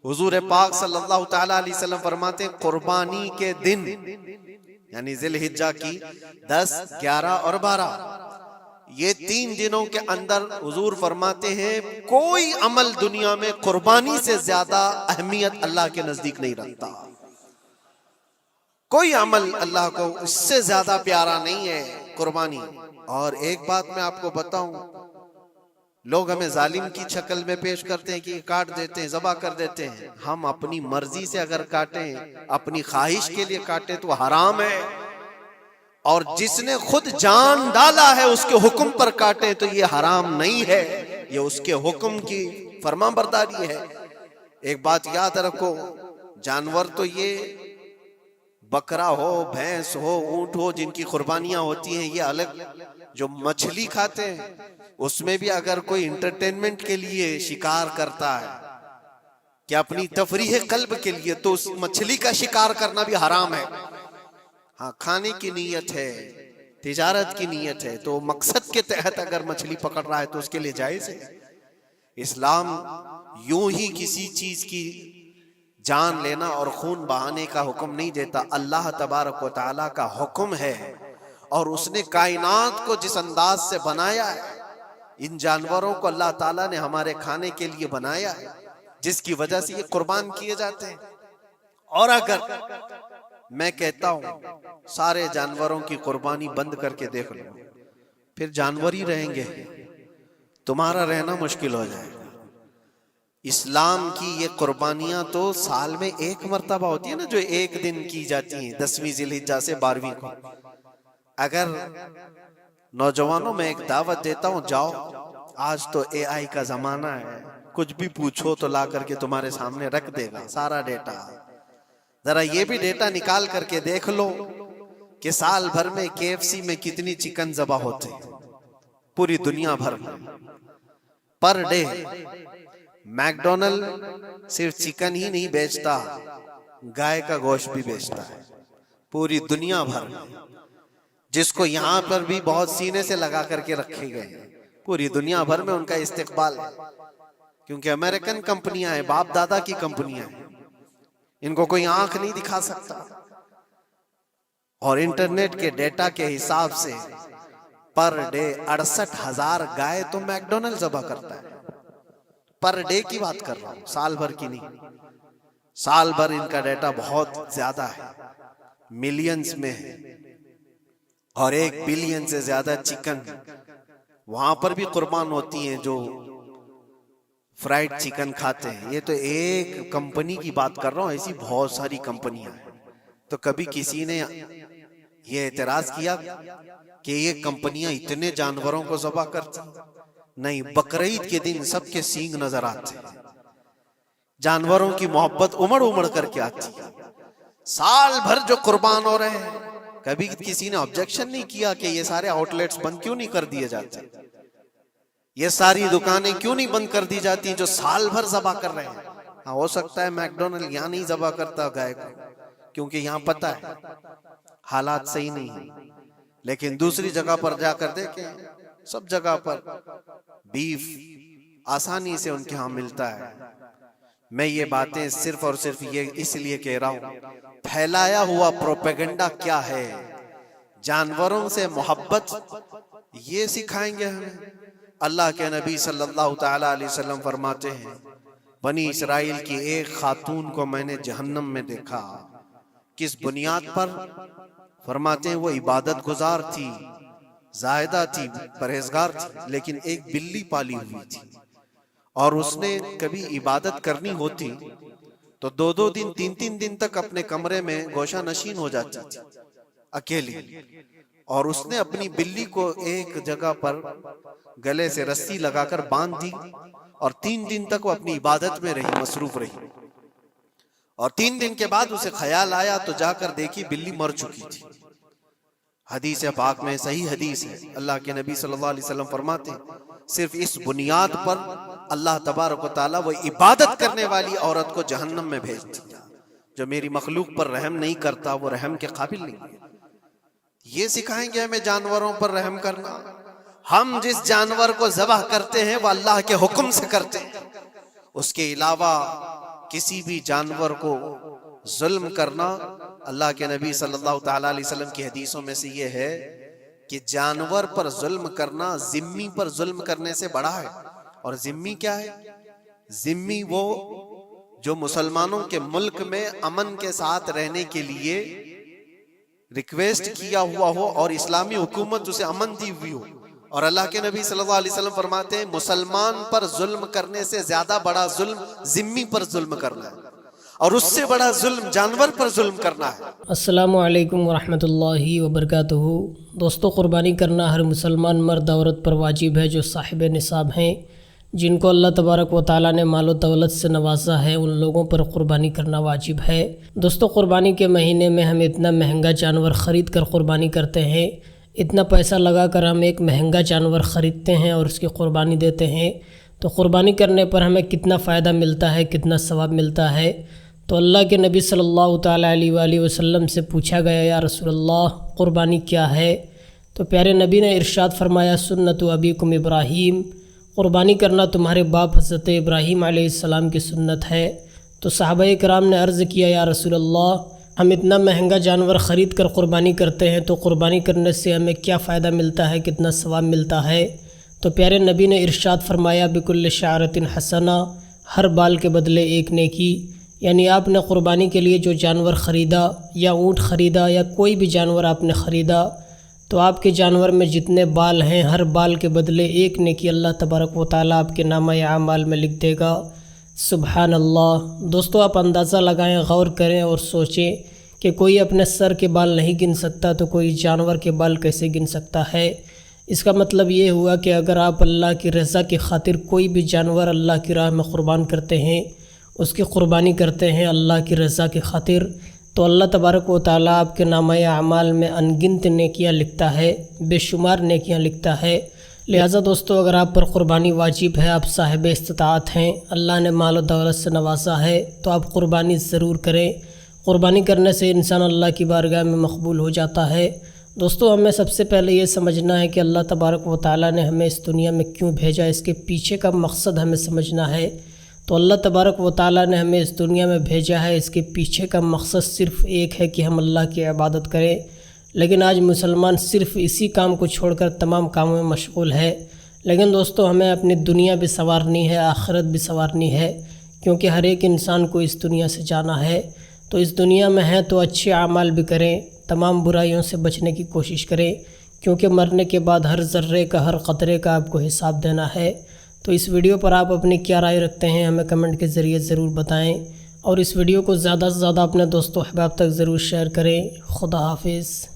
حضور پاک صلی اللہ تعالی علیہ وسلم فرماتے ہیں قربانی کے دن یعنی ذی الحجہ کی 10، 11 اور 12 یہ 3 دنوں کے اندر حضور فرماتے ہیں کوئی عمل دنیا میں قربانی سے زیادہ اہمیت اللہ کے نزدیک نہیں رکھتا. کوئی عمل اللہ کو اس سے زیادہ پیارا نہیں ہے قربانی. اور ایک بات میں آپ کو بتاؤں، لوگ ہمیں ظالم کی شکل میں پیش کرتے ہیں کہ کاٹ دیتے ہیں، ذبح کر دیتے ہیں. ہم اپنی مرضی سے اگر کاٹیں، اپنی خواہش کے لیے کاٹیں تو حرام ہے. اور جس نے خود جان ڈالا ہے اس کے حکم پر کاٹے تو یہ حرام نہیں ہے، یہ اس کے حکم کی فرمان برداری ہے. ایک بات یاد رکھو، جانور تو یہ بکرا ہو، بھینس ہو، اونٹ ہو جن کی قربانیاں ہوتی ہیں یہ الگ. جو مچھلی کھاتے ہیں اس میں بھی اگر کوئی انٹرٹینمنٹ کے لیے شکار کرتا ہے کہ اپنی تفریح قلب کے لیے، تو اس مچھلی کا شکار کرنا بھی حرام ہے. ہاں کھانے کی نیت ہے، تجارت کی نیت ہے تو مقصد کے تحت اگر مچھلی پکڑ رہا ہے تو اس کے لیے جائز ہے. اسلام یوں ہی کسی چیز کی جان لینا اور خون بہانے کا حکم نہیں دیتا. اللہ تبارک و تعالیٰ کا حکم ہے اور اس نے کائنات کو جس انداز سے بنایا ہے، ان جانوروں کو اللہ تعالیٰ نے ہمارے کھانے کے لیے بنایا ہے جس کی وجہ سے یہ قربان کیے جاتے ہیں. اور اگر میں کہتا ہوں سارے جانوروں کی قربانی بند کر کے دیکھ لو، پھر جانور ہی رہیں گے، تمہارا رہنا مشکل ہو جائے گا. اسلام کی یہ قربانیاں تو سال میں ایک مرتبہ ہوتی ہے نا، جو ایک دن کی جاتی ہیں 10ویں ذی الحجہ سے 12ویں کو. اگر نوجوانوں میں ایک دعوت دیتا ہوں، جاؤ آج تو اے آئی کا زمانہ ہے، کچھ بھی پوچھو تو لا کر کے تمہارے سامنے رکھ دے گا سارا ڈیٹا. ذرا یہ بھی ڈیٹا نکال کر کے دیکھ لو کہ سال بھر میں KFC میں کتنی چکن ذبح ہوتے ہیں پوری دنیا بھر میں پر ڈے. میکڈونلڈ صرف چکن ہی نہیں بیچتا، گائے کا گوشت بھی بیچتا ہے پوری دنیا بھر میں، جس کو یہاں پر بھی بہت سینے سے لگا کر کے رکھے گئے ہیں. پوری دنیا بھر میں ان کا استقبال ہے کیونکہ امریکن کمپنیاں ہیں، باپ دادا کی کمپنیاں ہیں، ان کو کوئی آنکھ نہیں دکھا سکتا. اور انٹرنیٹ کے ڈیٹا کے حساب سے پر ڈے 68,000 گائے تو میکڈونلڈ ذبح کرتا ہے. پر ڈے کی بات کر رہا ہوں، سال بھر کی نہیں. سال بھر ان کا ڈیٹا بہت زیادہ ہے، ملینز میں ہے. اور 1 بلین سے زیادہ چکن وہاں پر بھی قربان ہوتی ہیں جو فرائیڈ چکن کھاتے ہیں. یہ تو ایک کمپنی کی بات کر رہا ہوں، ایسی بہت ساری کمپنیاں ہیں. تو کبھی کسی نے یہ اعتراض کیا کہ یہ کمپنیاں اتنے جانوروں کو ذبح کرتی؟ نہیں، بقرعید کے دن سب کے سینگ نظر آتے ہیں، جانوروں کی محبت امڑ امڑ کر کے آتی ہے. سال بھر جو قربان ہو رہے ہیں، کبھی کسی نے آبجیکشن نہیں کیا کہ یہ سارے آؤٹ لیٹس بند کیوں نہیں کر دیے جاتے، یہ ساری دکانیں کیوں نہیں بند کر دی جاتی جو سال بھر ذبح کر رہے ہیں. ہاں ہو سکتا ہے میکڈونلڈ یہاں نہیں ذبح کرتا گائے کو کیونکہ یہاں پتہ ہے حالات صحیح نہیں ہیں، لیکن دوسری جگہ پر جا کر دیکھیں سب جگہ پر بیف آسانی سے ان کے ہاں ملتا ہے. میں یہ باتیں صرف اور صرف یہ اس لیے کہہ رہا ہوں، پھیلایا ہوا پروپیگنڈا کیا ہے. جانوروں سے محبت یہ سکھائیں گے ہمیں. اللہ کے نبی صلی اللہ تعالی علیہ وسلم فرماتے ہیں، بنی اسرائیل کی ایک خاتون کو میں نے جہنم میں دیکھا. کس بنیاد پر؟ فرماتے ہیں وہ عبادت گزار تھی، زاہدہ تھی، پرہیزگار تھی، لیکن ایک بلی پالی ہوئی تھی اور اس نے کبھی عبادت کرنی ہوتی تو 2 دن 3 دن تک اپنے کمرے میں گوشہ نشین ہو جاتی تھی اکیلی. اور اس نے اپنی بلی کو ایک جگہ پر گلے سے رسی لگا کر باندھ دی اور 3 دن تک وہ اپنی عبادت میں رہی، مصروف رہی. اور 3 دن کے بعد اسے خیال آیا تو جا کر دیکھی بلی مر چکی تھی. حدیث پاک میں صحیح حدیث ہے، اللہ کے نبی صلی اللہ علیہ وسلم فرماتے ہیں صرف اس بنیاد پر اللہ تبارک و تعالیٰ وہ عبادت کرنے والی عورت کو جہنم میں بھیج دیا. جو میری مخلوق پر رحم نہیں کرتا وہ رحم کے قابل نہیں ہے. یہ سکھائیں گے ہمیں جانوروں پر رحم کرنا. ہم جس جانور کو ذبح کرتے ہیں وہ اللہ کے حکم سے کرتے ہیں، اس کے علاوہ کسی بھی جانور کو ظلم کرنا، اللہ کے نبی صلی اللہ تعالیٰ علیہ وسلم کی حدیثوں میں سے یہ ہے کہ جانور پر ظلم کرنا ذمی پر ظلم کرنے سے بڑا ہے۔ اور ذمی کیا ہے؟ ذمی وہ جو مسلمانوں کے ملک میں امن کے ساتھ رہنے کے لیے ریکویسٹ کیا ہوا ہو اور اسلامی حکومت اسے امن دی ہوئی ہو۔ اور اللہ کے نبی صلی اللہ علیہ وسلم فرماتے ہیں مسلمان پر ظلم کرنے سے زیادہ بڑا ظلم ذمی پر ظلم کرنا ہے، اور اس سے بڑا ظلم جانور پر ظلم کرنا ہے۔ السلام علیکم ورحمۃ اللہ وبرکاتہ۔ دوستو، قربانی کرنا ہر مسلمان مرد عورت پر واجب ہے جو صاحب نصاب ہیں، جن کو اللہ تبارک و تعالیٰ نے مال و دولت سے نوازا ہے، ان لوگوں پر قربانی کرنا واجب ہے۔ دوستو، قربانی کے مہینے میں ہم اتنا مہنگا جانور خرید کر قربانی کرتے ہیں، اتنا پیسہ لگا کر ہم ایک مہنگا جانور خریدتے ہیں اور اس کی قربانی دیتے ہیں، تو قربانی کرنے پر ہمیں کتنا فائدہ ملتا ہے، کتنا ثواب ملتا ہے۔ تو اللہ کے نبی صلی اللہ تعالیٰ علیہ وآلہ وسلم سے پوچھا گیا، یا رسول اللہ قربانی کیا ہے؟ تو پیارے نبی نے ارشاد فرمایا، سنت ابیکم ابراہیم، قربانی کرنا تمہارے باپ حضرت ابراہیم علیہ السلام کی سنت ہے۔ تو صحابہ کرام نے عرض کیا، یا رسول اللہ ہم اتنا مہنگا جانور خرید کر قربانی کرتے ہیں، تو قربانی کرنے سے ہمیں کیا فائدہ ملتا ہے، کتنا ثواب ملتا ہے؟ تو پیارے نبی نے ارشاد فرمایا، بکل شعرۃ حسنہ، ہر بال کے بدلے ایک نیکی۔ یعنی آپ نے قربانی کے لیے جو جانور خریدا، یا اونٹ خریدا، یا کوئی بھی جانور آپ نے خریدا، تو آپ کے جانور میں جتنے بال ہیں، ہر بال کے بدلے ایک نیکی اللہ تبارک و تعالیٰ آپ کے نامہ اعمال میں لکھ دے گا۔ سبحان اللہ۔ دوستو، آپ اندازہ لگائیں، غور کریں اور سوچیں کہ کوئی اپنے سر کے بال نہیں گن سکتا تو کوئی جانور کے بال کیسے گن سکتا ہے؟ اس کا مطلب یہ ہوا کہ اگر آپ اللہ کی رضا کی خاطر کوئی بھی جانور اللہ کی راہ میں قربان کرتے ہیں، اس کی قربانی کرتے ہیں اللہ کی رضا کی خاطر، تو اللہ تبارک و تعالیٰ آپ کے نامہ اعمال میں انگنت نیکیاں لکھتا ہے، بے شمار نیکیاں لکھتا ہے۔ لہٰذا دوستو، اگر آپ پر قربانی واجب ہے، آپ صاحب استطاعت ہیں، اللہ نے مال و دولت سے نوازا ہے، تو آپ قربانی ضرور کریں۔ قربانی کرنے سے انسان اللہ کی بارگاہ میں مقبول ہو جاتا ہے۔ دوستو، ہمیں سب سے پہلے یہ سمجھنا ہے کہ اللہ تبارک و تعالیٰ نے ہمیں اس دنیا میں کیوں بھیجا، اس کے پیچھے کا مقصد ہمیں سمجھنا ہے۔ تو اللہ تبارک و تعالیٰ نے ہمیں اس دنیا میں بھیجا ہے، اس کے پیچھے کا مقصد صرف ایک ہے کہ ہم اللہ کی عبادت کریں۔ لیکن آج مسلمان صرف اسی کام کو چھوڑ کر تمام کاموں میں مشغول ہے۔ لیکن دوستو، ہمیں اپنی دنیا بھی سنوارنی ہے، آخرت بھی سنوارنی ہے، کیونکہ ہر ایک انسان کو اس دنیا سے جانا ہے۔ تو اس دنیا میں ہیں تو اچھے اعمال بھی کریں، تمام برائیوں سے بچنے کی کوشش کریں، کیونکہ مرنے کے بعد ہر ذرے کا، ہر قطرے کا آپ کو حساب دینا ہے۔ تو اس ویڈیو پر آپ اپنی کیا رائے رکھتے ہیں، ہمیں کمنٹ کے ذریعے ضرور بتائیں، اور اس ویڈیو کو زیادہ سے زیادہ اپنے دوستوں احباب تک ضرور شیئر کریں۔ خدا حافظ۔